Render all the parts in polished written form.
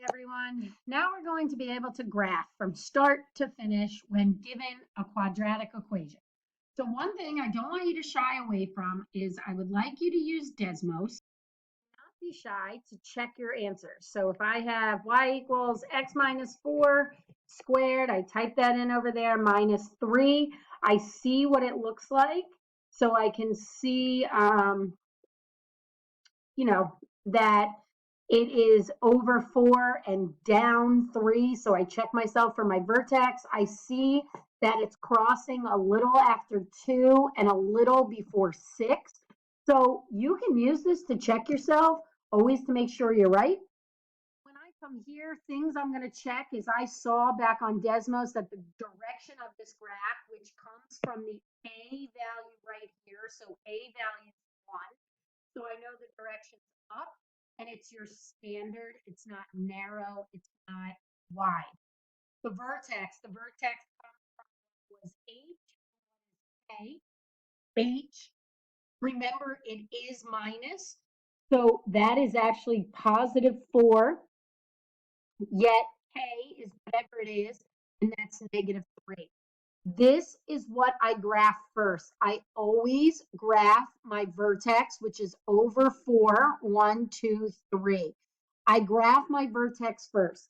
Everyone. Now we're going to be able to graph from start to finish when given a quadratic equation. So one thing I don't want you to shy away from is I would like you to use Desmos. Not be shy to check your answers. So if I have y equals x minus 4 squared, I type that in over there, minus 3. I see what it looks like. So I can see, that it is over 4 and down 3. So I check myself for my vertex. I see that it's crossing a little after 2 and a little before 6. So you can use this to check yourself, always to make sure you're right. When I come here, things I'm going to check is I saw back on Desmos that the direction of this graph, which comes from the A value right here, so A value is 1. So I know the direction's up, and it's your standard. It's not narrow. It's not wide. The vertex was H, K, H. Remember, it is minus. So that is actually positive 4, yet K is whatever it is, and that's negative 3. This is what I graph first. I always graph my vertex, which is over 4, 1, 2, 3. I graph my vertex first.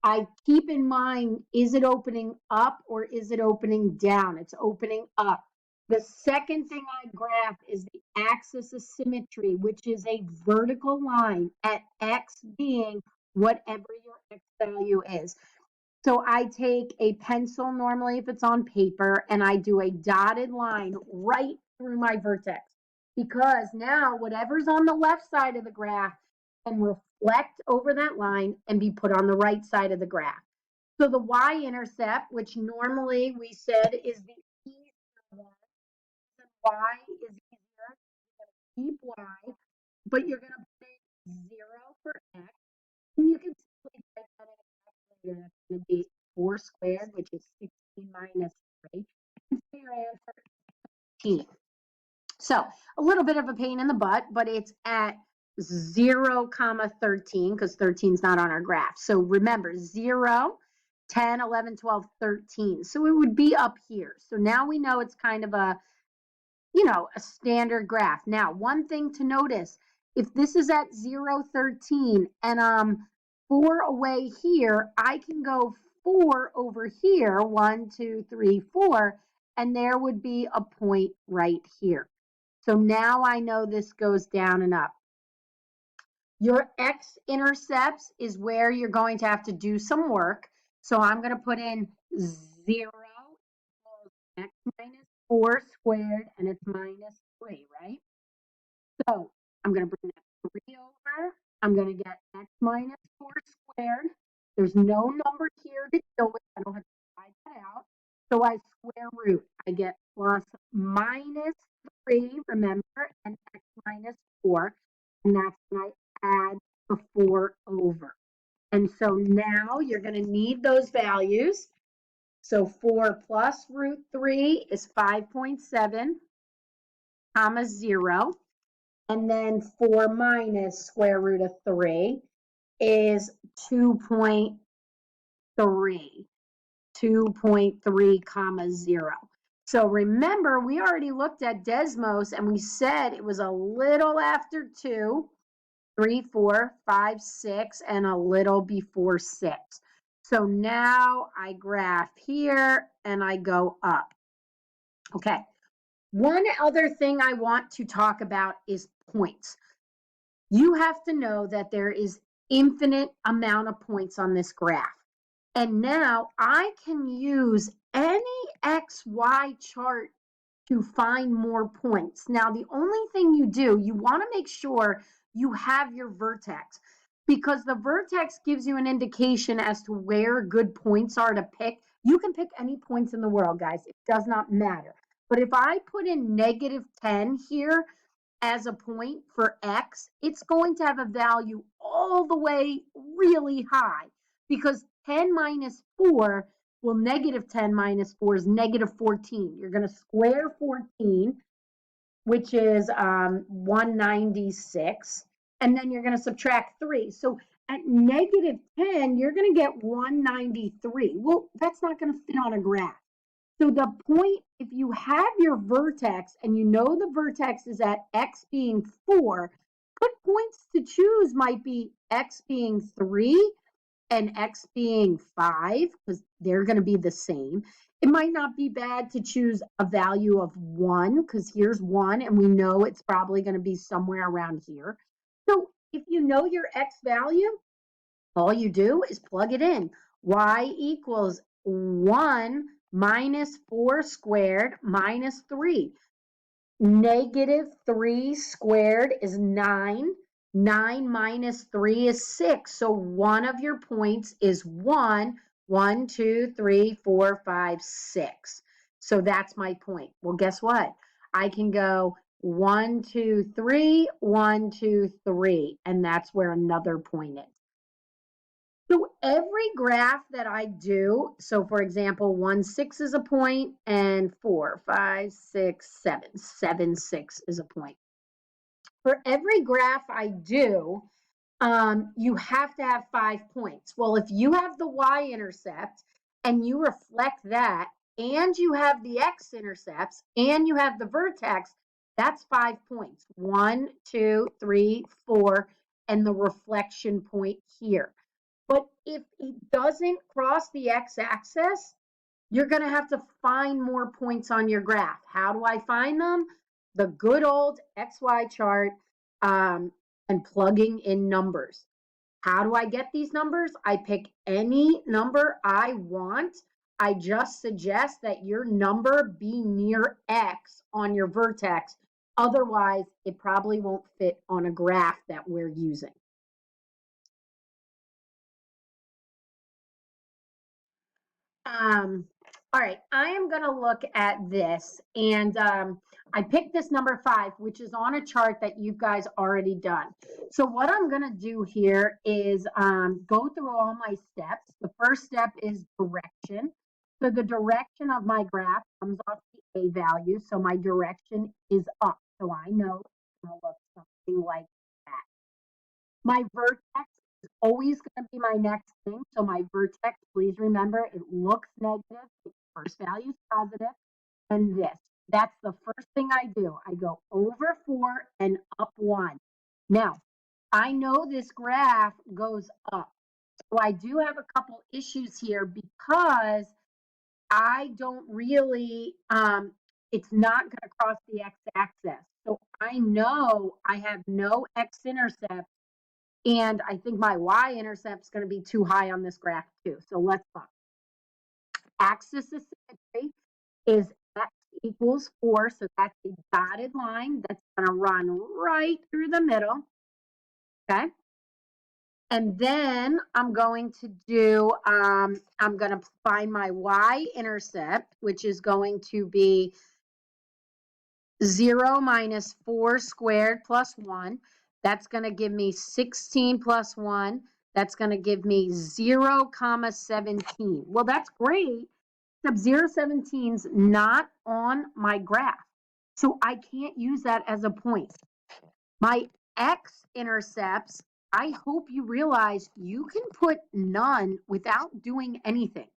I keep in mind, is it opening up or is it opening down? It's opening up. The second thing I graph is the axis of symmetry, which is a vertical line at x being whatever your x value is. So I take a pencil, normally if it's on paper, and I do a dotted line right through my vertex. Because now whatever's on the left side of the graph can reflect over that line and be put on the right side of the graph. So the y-intercept, which normally we said is the easier one, y is easier, you're going to keep y, but you're going to put in 0 for x, and you can simply type that in a calculator. That's going to be 4 squared, which is 16 minus 3. And so your answer is 15. So a little bit of a pain in the butt, but it's at 0, 13, because 13 is not on our graph. So remember, 0, 10, 11, 12, 13. So it would be up here. So now we know it's kind of a standard graph. Now, one thing to notice, if this is at 0, 13, and 4 away here, I can go 4 over here, 1, 2, 3, 4, and there would be a point right here. So now I know this goes down and up. Your x-intercepts is where you're going to have to do some work. So I'm going to put in 0 equals x minus 4 squared, and it's minus 3, right? So I'm going to bring that 3 over. I'm going to get x minus 4 squared. There's no number here to deal with. I don't have to divide that out. So I square root. I get plus minus 3, remember, and x minus 4. And that's when I add the 4 over. And so now you're going to need those values. So 4 plus root 3 is 5.7, comma 0. And then 4 minus square root of 3 is 2.3, 2.3, comma 0. So remember, we already looked at Desmos and we said it was a little after 2, 3, 4, 5, 6, and a little before 6. So now I graph here and I go up. Okay. One other thing I want to talk about is points. You have to know that there is infinite amount of points on this graph. And now I can use any XY chart to find more points. Now, the only thing you do, you want to make sure you have your vertex, because the vertex gives you an indication as to where good points are to pick. You can pick any points in the world, guys. It does not matter. But if I put in negative 10 here as a point for x, it's going to have a value all the way really high, because 10 minus 4, well, negative 10 minus 4 is negative 14. You're going to square 14, which is 196, and then you're going to subtract 3. So at negative 10, you're going to get 193. Well, that's not going to fit on a graph. So the point, if you have your vertex and you know the vertex is at x being 4, good points to choose might be x being 3 and x being 5, because they're going to be the same. It might not be bad to choose a value of 1, because here's 1, and we know it's probably going to be somewhere around here. So if you know your x value, all you do is plug it in. Y equals 1 minus 4 squared minus 3. Negative 3 squared is 9. 9 minus 3 is 6. So one of your points is 1. 1, 2, 3, 4, 5, 6. So that's my point. Well, guess what? I can go 1, 2, 3, 1, 2, 3, and that's where another point is. So every graph that I do, so for example, 1, 6 is a point, and 4, 5, 6, 7, 7, 6 is a point. For every graph I do, you have to have 5 points. Well, if you have the y-intercept and you reflect that, and you have the x-intercepts, and you have the vertex, that's 5 points. 1, 2, 3, 4, and the reflection point here. But if it doesn't cross the x-axis, you're going to have to find more points on your graph. How do I find them? The good old XY chart and plugging in numbers. How do I get these numbers? I pick any number I want. I just suggest that your number be near X on your vertex. Otherwise, it probably won't fit on a graph that we're using. All right, I am going to look at this, and I picked this number 5, which is on a chart that you guys already done. So what I'm going to do here is go through all my steps. The first step is direction. So the direction of my graph comes off the A value, so my direction is up. So I know it's going to look something like that. My vertex is always going to be my next thing. So my vertex, please remember, it looks negative. Its first value is positive. And this, that's the first thing I do. I go over 4 and up 1. Now, I know this graph goes up. So I do have a couple issues here because I don't really, it's not going to cross the x-axis. So I know I have no x-intercept, and I think my y-intercept is going to be too high on this graph too. So let's look. Axis of symmetry is x equals 4. So that's a dotted line that's going to run right through the middle. Okay. And then I'm going to do, I'm going to find my y-intercept, which is going to be 0 minus 4 squared plus 1. That's going to give me 16 plus 1. That's going to give me 0, 17. Well, that's great, except 0, 17's not on my graph. So I can't use that as a point. My x-intercepts, I hope you realize you can put none without doing anything,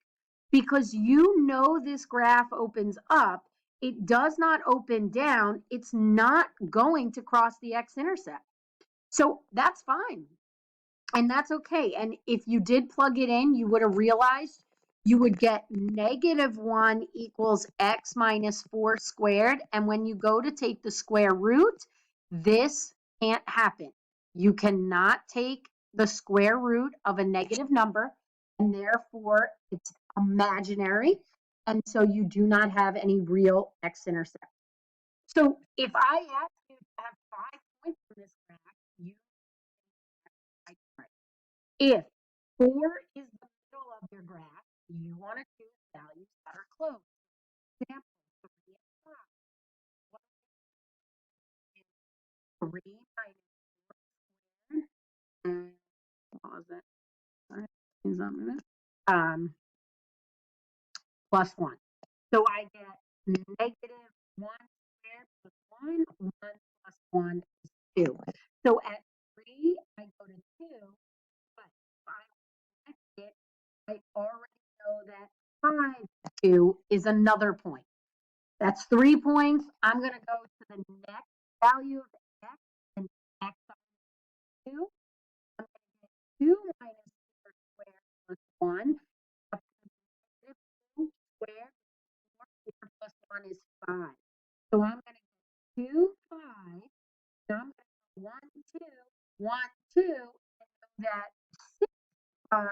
because you know this graph opens up. It does not open down. It's not going to cross the x-intercept. So that's fine. And that's okay. And if you did plug it in, you would have realized you would get negative 1 equals x minus 4 squared. And when you go to take the square root, this can't happen. You cannot take the square root of a negative number, and therefore it's imaginary. And so you do not have any real x-intercept. So if I ask you to have 5 points on this graph, you if 4 is the middle of your graph, you want to choose values that are close. For example, 3 and 5. 3 minus 4 squared, and what was it? Is that minute? Plus 1. So I get negative 1 squared plus 1. 1 plus 1 is 2. So at 3, I go to 2, but I already know that 5, 2 is another point. That's 3 points. I'm going to go to the next value of x and x on 2. I'm going to get 2 minus 4 squared plus 1. Up to negative 2 squared. 4 plus 1 is 5. So I'm going to get 2, 5. Now I'm going to go 1, 2, 1, 2, and know that 6, 5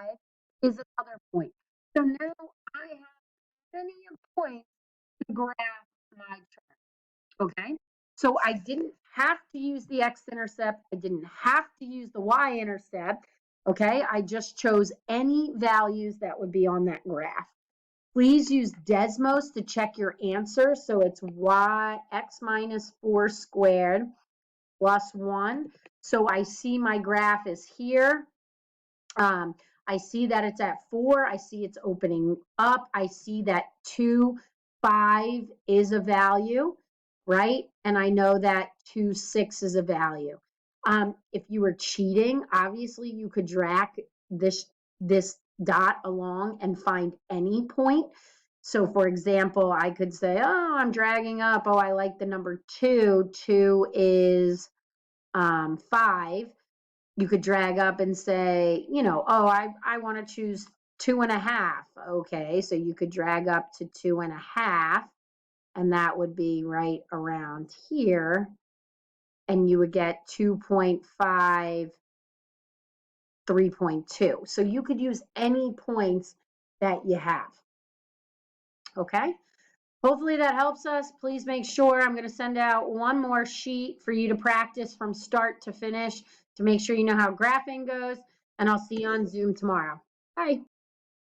is another point. So now I have plenty of points to graph my chart. Okay, so I didn't have to use the x-intercept. I didn't have to use the y-intercept. Okay, I just chose any values that would be on that graph. Please use Desmos to check your answer. So it's x minus 4 squared plus 1. So I see my graph is here. I see that it's at 4. I see it's opening up. I see that 2, 5 is a value, right? And I know that 2, 6 is a value. If you were cheating, obviously you could drag this dot along and find any point. So for example, I could say, oh, I'm dragging up. Oh, I like the number 2. 2 is 5. You could drag up and say, oh, I want to choose 2.5. Okay, so you could drag up to 2.5, and that would be right around here. And you would get 2.5, 3.2. So you could use any points that you have. Okay. Hopefully that helps us. Please make sure I'm going to send out one more sheet for you to practice from start to finish to make sure you know how graphing goes. And I'll see you on Zoom tomorrow. Bye.